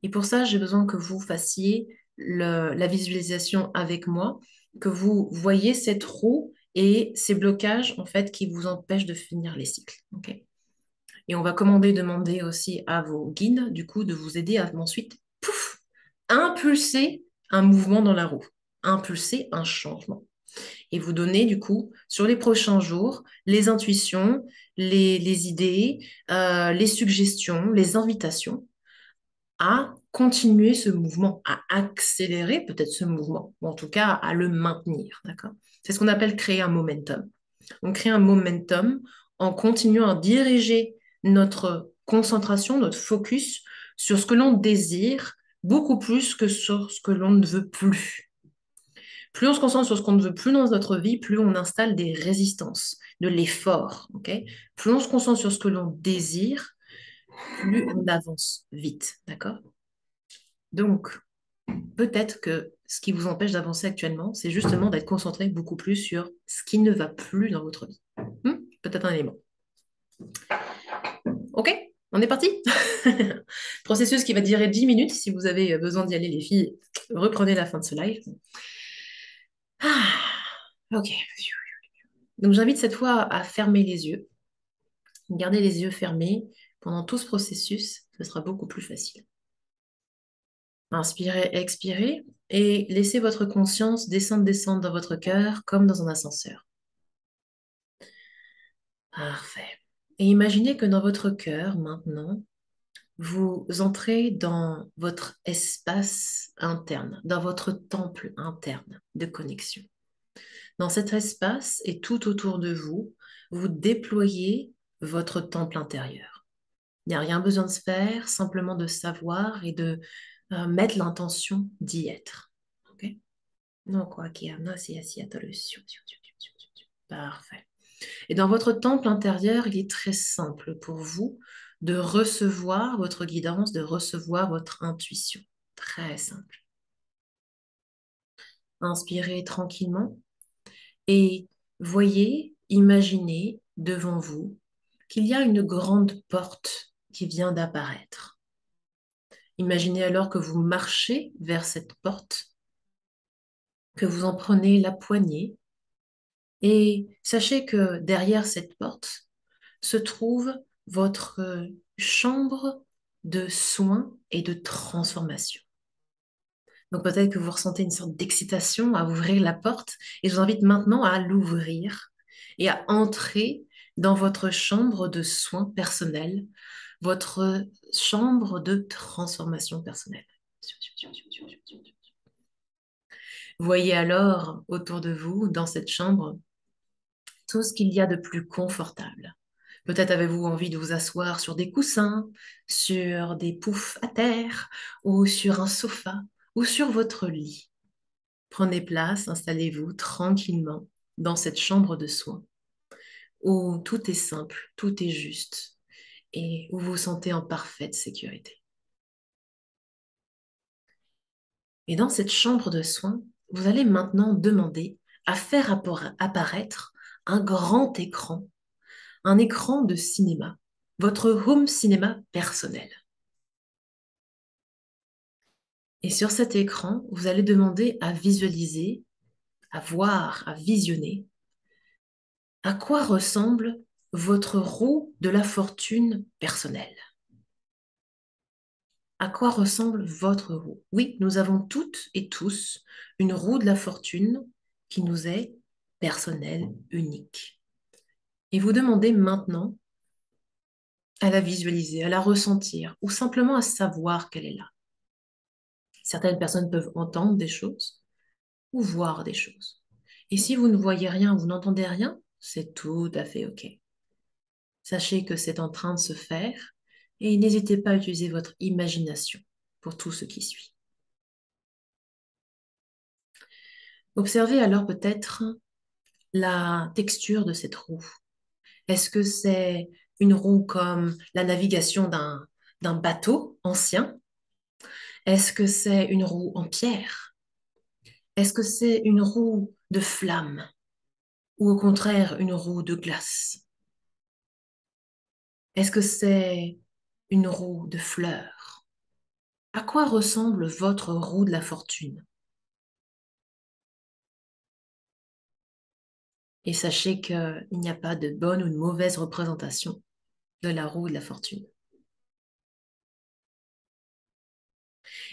Et pour ça, j'ai besoin que vous fassiez la visualisation avec moi, que vous voyez cette roue et ces blocages, en fait, qui vous empêchent de finir les cycles. Ok. Et on va demander aussi à vos guides, du coup, de vous aider à ensuite, pouf, impulser un mouvement dans la roue, impulser un changement. Et vous donner, du coup, sur les prochains jours, les intuitions, les idées, les suggestions, les invitations à continuer ce mouvement, à accélérer peut-être ce mouvement, ou en tout cas à le maintenir, d'accord? C'est ce qu'on appelle créer un momentum. On crée un momentum en continuant à diriger notre concentration, notre focus sur ce que l'on désire, beaucoup plus que sur ce que l'on ne veut plus. Plus on se concentre sur ce qu'on ne veut plus dans notre vie, plus on installe des résistances, de l'effort, ok? Plus on se concentre sur ce que l'on désire, plus on avance vite, d'accord? Donc, peut-être que ce qui vous empêche d'avancer actuellement, c'est justement d'être concentré beaucoup plus sur ce qui ne va plus dans votre vie. Peut-être un élément. Ok, on est parti. Processus qui va durer 10 minutes. Si vous avez besoin d'y aller, les filles, reprenez la fin de ce live. Ah, ok. Donc j'invite cette fois à fermer les yeux. Gardez les yeux fermés pendant tout ce processus. Ce sera beaucoup plus facile. Inspirez, expirez et laissez votre conscience descendre dans votre cœur comme dans un ascenseur. Parfait. Et imaginez que dans votre cœur, maintenant, vous entrez dans votre espace interne, dans votre temple interne de connexion. Dans cet espace et tout autour de vous, vous déployez votre temple intérieur. Il n'y a rien besoin de se faire, simplement de savoir et de mettre l'intention d'y être. Ok. Donc, quoi qu'il y en a, c'est assis à ta leçon. Parfait. Et dans votre temple intérieur, il est très simple pour vous de recevoir votre guidance, de recevoir votre intuition. Très simple. Inspirez tranquillement et voyez, imaginez devant vous qu'il y a une grande porte qui vient d'apparaître. Imaginez alors que vous marchez vers cette porte, que vous en prenez la poignée et sachez que derrière cette porte se trouve votre chambre de soins et de transformation. Donc peut-être que vous ressentez une sorte d'excitation à ouvrir la porte et je vous invite maintenant à l'ouvrir et à entrer dans votre chambre de soins personnels, votre chambre de transformation personnelle. Voyez alors autour de vous, dans cette chambre, tout ce qu'il y a de plus confortable. Peut-être avez-vous envie de vous asseoir sur des coussins, sur des poufs à terre, ou sur un sofa, ou sur votre lit. Prenez place, installez-vous tranquillement dans cette chambre de soins, où tout est simple, tout est juste, et où vous vous sentez en parfaite sécurité. Et dans cette chambre de soins, vous allez maintenant demander à faire apparaître un grand écran, un écran de cinéma, votre home cinéma personnel. Et sur cet écran, vous allez demander à visualiser, à voir, à visionner à quoi ressemble votre roue de la fortune personnelle. À quoi ressemble votre roue? Oui, nous avons toutes et tous une roue de la fortune qui nous est personnelle, unique. Et vous demandez maintenant à la visualiser, à la ressentir ou simplement à savoir qu'elle est là. Certaines personnes peuvent entendre des choses ou voir des choses. Et si vous ne voyez rien, vous n'entendez rien, c'est tout à fait OK. Sachez que c'est en train de se faire et n'hésitez pas à utiliser votre imagination pour tout ce qui suit. Observez alors peut-être la texture de cette roue. Est-ce que c'est une roue comme la navigation d'un bateau ancien? Est-ce que c'est une roue en pierre? Est-ce que c'est une roue de flamme ou au contraire une roue de glace? Est-ce que c'est une roue de fleurs? À quoi ressemble votre roue de la fortune? Et sachez qu'il n'y a pas de bonne ou de mauvaise représentation de la roue de la fortune.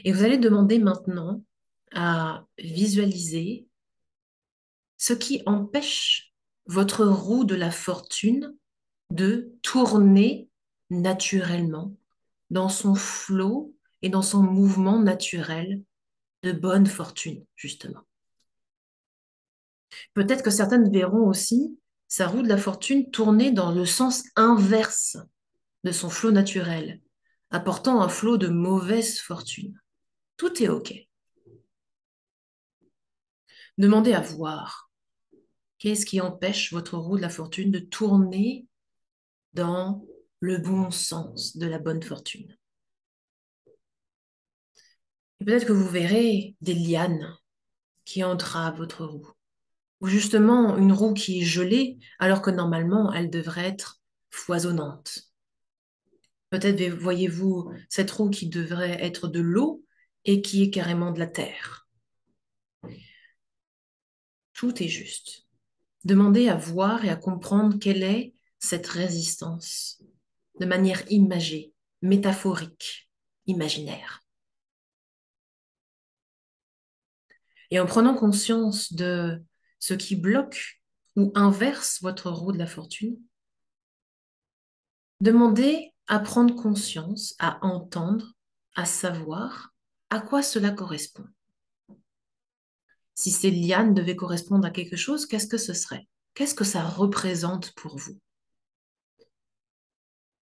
Et vous allez demander maintenant à visualiser ce qui empêche votre roue de la fortune de tourner naturellement dans son flot et dans son mouvement naturel de bonne fortune, justement. Peut-être que certaines verront aussi sa roue de la fortune tourner dans le sens inverse de son flot naturel, apportant un flot de mauvaise fortune. Tout est OK. Demandez à voir qu'est-ce qui empêche votre roue de la fortune de tourner dans le bon sens de la bonne fortune. Et peut-être que vous verrez des lianes qui entravent votre roue, ou justement une roue qui est gelée alors que normalement elle devrait être foisonnante. Peut-être voyez-vous cette roue qui devrait être de l'eau et qui est carrément de la terre. Tout est juste. Demandez à voir et à comprendre quelle est cette résistance de manière imagée, métaphorique, imaginaire. Et en prenant conscience de ce qui bloque ou inverse votre roue de la fortune, Demandez à prendre conscience, à entendre, à savoir à quoi cela correspond. Si ces lianes devaient correspondre à quelque chose, qu'est-ce que ce serait? Qu'est-ce que ça représente pour vous?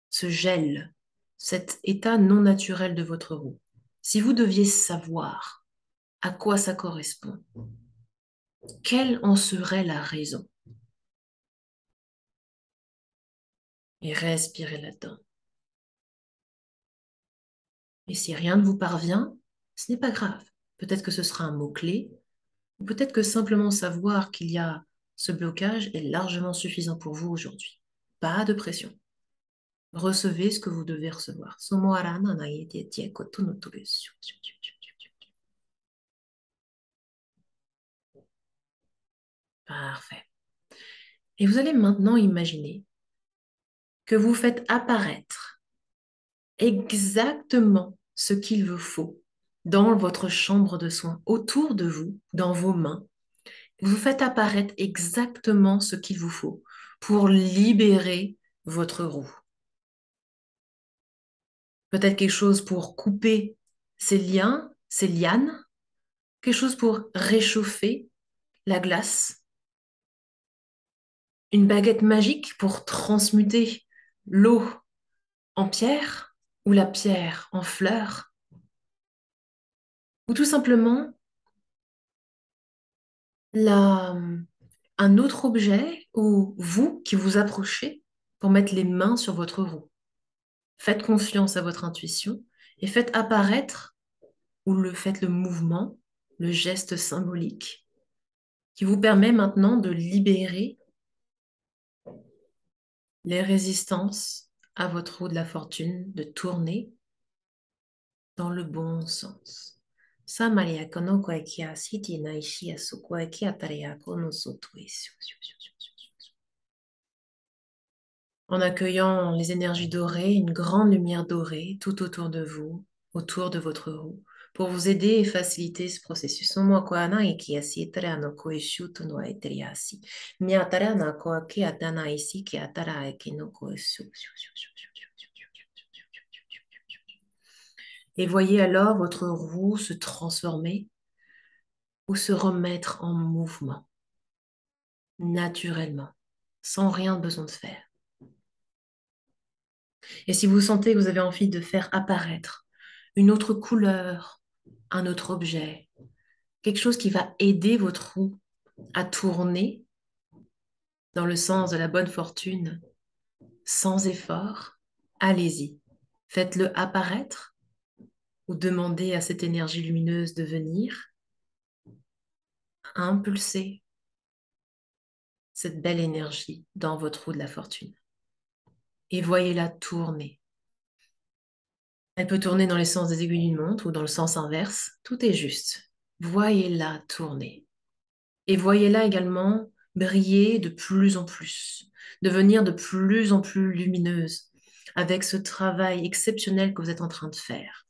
Ce gel, cet état non naturel de votre roue. Si vous deviez savoir à quoi ça correspond, quelle en serait la raison? Et respirez là-dedans. Et si rien ne vous parvient, ce n'est pas grave. Peut-être que ce sera un mot-clé, ou peut-être que simplement savoir qu'il y a ce blocage est largement suffisant pour vous aujourd'hui. Pas de pression. Recevez ce que vous devez recevoir. Parfait. Et vous allez maintenant imaginer que vous faites apparaître exactement ce qu'il vous faut dans votre chambre de soins, autour de vous, dans vos mains. Vous faites apparaître exactement ce qu'il vous faut pour libérer votre roue. Peut-être quelque chose pour couper ces liens, ces lianes, quelque chose pour réchauffer la glace, une baguette magique pour transmuter l'eau en pierre ou la pierre en fleur, ou tout simplement la, un autre objet ou vous qui vous approchez pour mettre les mains sur votre roue. Faites confiance à votre intuition et faites le mouvement, le geste symbolique qui vous permet maintenant de libérer les résistances à votre roue de la fortune, de tourner dans le bon sens. Samaria kono koe kia siti na ishi asu koe kia tarea kono sotoi. En accueillant les énergies dorées, une grande lumière dorée tout autour de vous, autour de votre roue, pour vous aider et faciliter ce processus. Somo koana iki asi tara no koishu to no aiteri asi. Miatara na koa ki atana isi ki atara eki no koishu. Et voyez alors votre roue se transformer ou se remettre en mouvement, naturellement, sans rien besoin de faire. Et si vous sentez que vous avez envie de faire apparaître une autre couleur, un autre objet, quelque chose qui va aider votre roue à tourner dans le sens de la bonne fortune, sans effort, allez-y. Faites-le apparaître ou demandez à cette énergie lumineuse de venir impulser cette belle énergie dans votre roue de la fortune. Et voyez-la tourner. Elle peut tourner dans le sens des aiguilles d'une montre ou dans le sens inverse. Tout est juste. Voyez-la tourner. Et voyez-la également briller de plus en plus, devenir de plus en plus lumineuse avec ce travail exceptionnel que vous êtes en train de faire.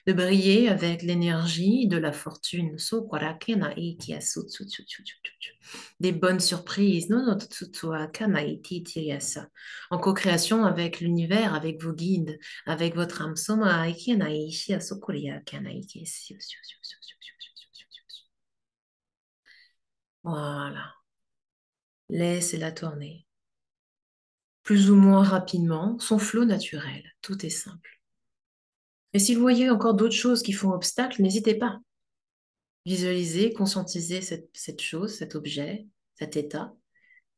De briller avec l'énergie de la fortune. Des bonnes surprises. En co-création avec l'univers, avec vos guides, avec votre âme. Voilà. Laissez-la tourner. Plus ou moins rapidement, son flot naturel. Tout est simple. Et si vous voyez encore d'autres choses qui font obstacle, n'hésitez pas. Visualisez, conscientisez cette chose, cet objet, cet état,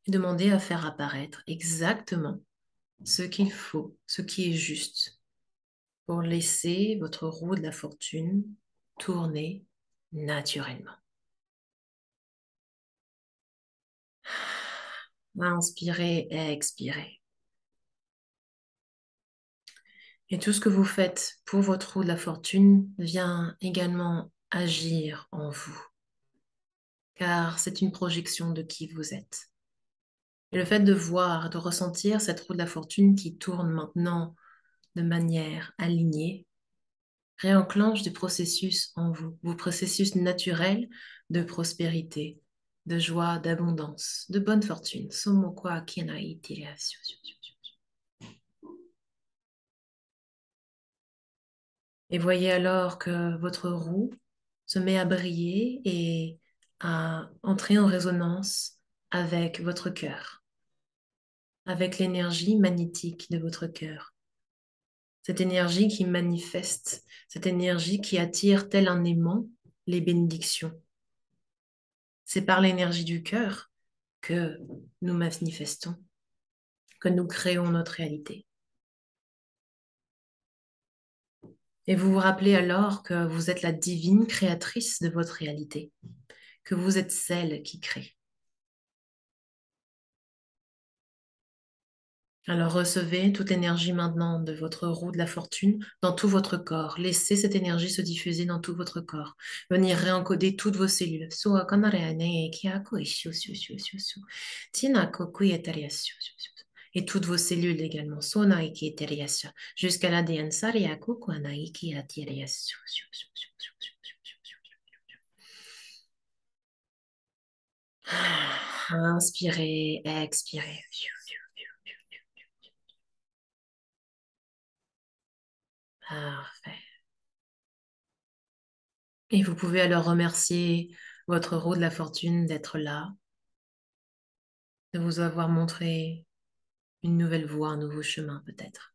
et demandez à faire apparaître exactement ce qu'il faut, ce qui est juste, pour laisser votre roue de la fortune tourner naturellement. Inspirez et expirez. Et tout ce que vous faites pour votre roue de la fortune vient également agir en vous, car c'est une projection de qui vous êtes. Et le fait de voir, de ressentir cette roue de la fortune qui tourne maintenant de manière alignée, réenclenche des processus en vous, vos processus naturels de prospérité, de joie, d'abondance, de bonne fortune. Somokwa Kenai Tiria. Et voyez alors que votre roue se met à briller et à entrer en résonance avec votre cœur, avec l'énergie magnétique de votre cœur. Cette énergie qui manifeste, cette énergie qui attire tel un aimant les bénédictions. C'est par l'énergie du cœur que nous manifestons, que nous créons notre réalité. Et vous vous rappelez alors que vous êtes la divine créatrice de votre réalité, que vous êtes celle qui crée. Alors recevez toute l'énergie maintenant de votre roue de la fortune dans tout votre corps. Laissez cette énergie se diffuser dans tout votre corps. Venir réencoder toutes vos cellules. Et toutes vos cellules également. Jusqu'à l'ADN. Inspirez, expirez. Parfait. Et vous pouvez alors remercier votre roue de la fortune d'être là, de vous avoir montré une nouvelle voie, un nouveau chemin peut-être,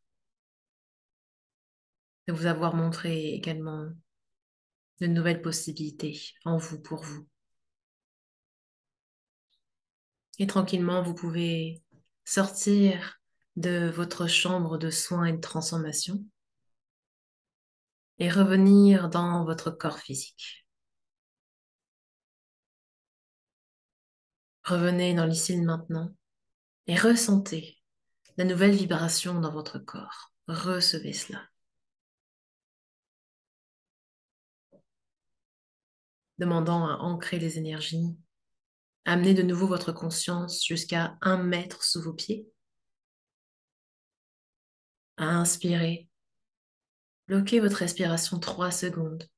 de vous avoir montré également de nouvelles possibilités en vous, pour vous. Et tranquillement, vous pouvez sortir de votre chambre de soins et de transformation et revenir dans votre corps physique. Revenez dans l'ici et le maintenant et ressentez la nouvelle vibration dans votre corps. Recevez cela. Demandant à ancrer les énergies. Amenez de nouveau votre conscience jusqu'à 1 mètre sous vos pieds. Inspirez. Bloquez votre respiration 3 secondes.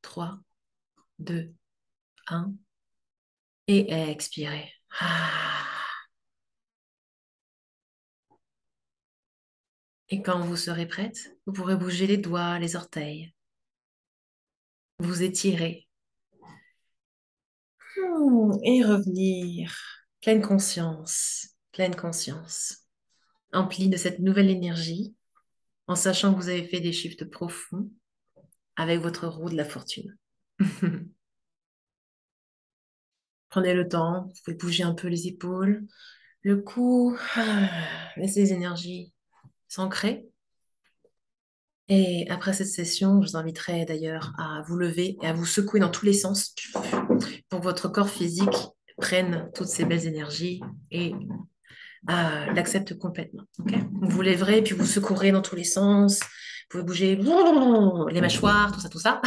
3, 2, 1. Et expirez. Et quand vous serez prête, vous pourrez bouger les doigts, les orteils. Vous étirez. Et revenir. Pleine conscience. Pleine conscience. Emplie de cette nouvelle énergie, en sachant que vous avez fait des shifts profonds avec votre roue de la fortune. Prenez le temps, vous pouvez bouger un peu les épaules, le cou, laissez les énergies s'ancrer. Et après cette session, je vous inviterai d'ailleurs à vous lever et à vous secouer dans tous les sens pour que votre corps physique prenne toutes ces belles énergies et l'accepte complètement. Okay, vous vous lèverez puis vous secourez dans tous les sens. Vous pouvez bouger les mâchoires, tout ça.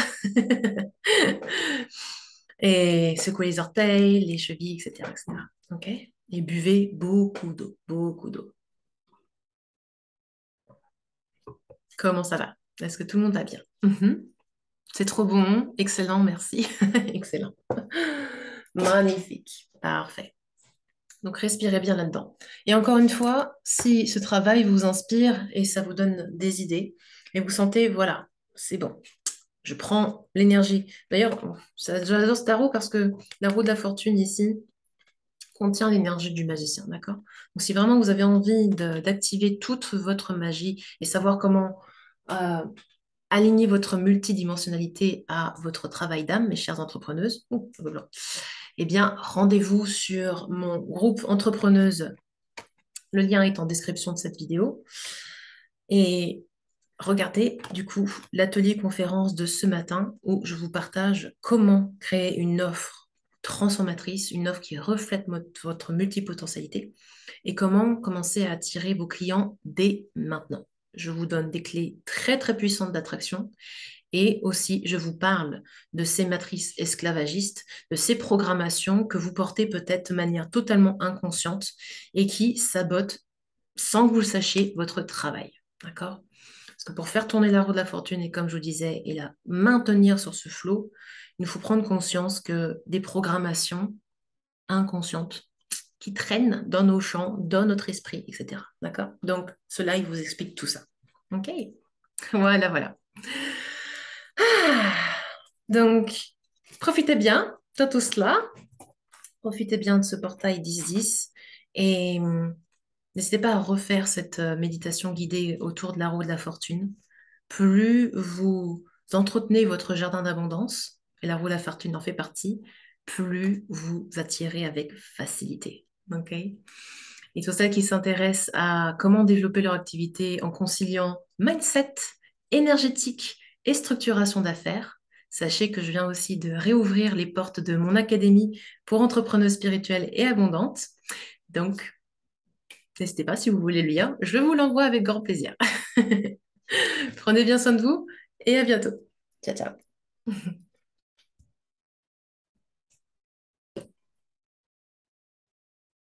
Et secouer les orteils, les chevilles, etc., etc. Ok. Et buvez beaucoup d'eau, beaucoup d'eau. Comment ça va? Est-ce que tout le monde va bien? Mhm. C'est trop bon, excellent, merci. Excellent. Magnifique, parfait. Donc respirez bien là-dedans. Et encore une fois, si ce travail vous inspire et ça vous donne des idées, et vous sentez, voilà, c'est bon, je prends l'énergie. D'ailleurs, j'adore ce tarot parce que la roue de la fortune ici contient l'énergie du magicien, d'accord? Donc si vraiment vous avez envie d'activer toute votre magie et savoir comment euh, aligner votre multidimensionnalité à votre travail d'âme, mes chères entrepreneuses, eh bien, rendez-vous sur mon groupe Entrepreneuse. Le lien est en description de cette vidéo. Et regardez, du coup, l'atelier conférence de ce matin où je vous partage comment créer une offre transformatrice, une offre qui reflète votre multipotentialité et comment commencer à attirer vos clients dès maintenant. Je vous donne des clés très, très puissantes d'attraction. Et aussi, je vous parle de ces matrices esclavagistes, de ces programmations que vous portez peut-être de manière totalement inconsciente et qui sabotent, sans que vous le sachiez, votre travail. D'accord? Parce que pour faire tourner la roue de la fortune, et comme je vous disais, et la maintenir sur ce flot, il nous faut prendre conscience que des programmations inconscientes qui traînent dans nos champs, dans notre esprit, etc. D'accord? Donc, cela, il vous explique tout ça. OK? Voilà, voilà. Ah, donc, profitez bien de tout cela. Profitez bien de ce portail 10-10 et n'hésitez pas à refaire cette méditation guidée autour de la roue de la fortune. Plus vous entretenez votre jardin d'abondance, et la roue de la fortune en fait partie, plus vous attirez avec facilité. OK? Et tous celles qui s'intéressent à comment développer leur activité en conciliant mindset, énergétique et structuration d'affaires, sachez que je viens aussi de réouvrir les portes de mon académie pour entrepreneurs spirituels et abondantes. Donc, n'hésitez pas si vous voulez le lien, je vous l'envoie avec grand plaisir. Prenez bien soin de vous et à bientôt. Ciao, ciao.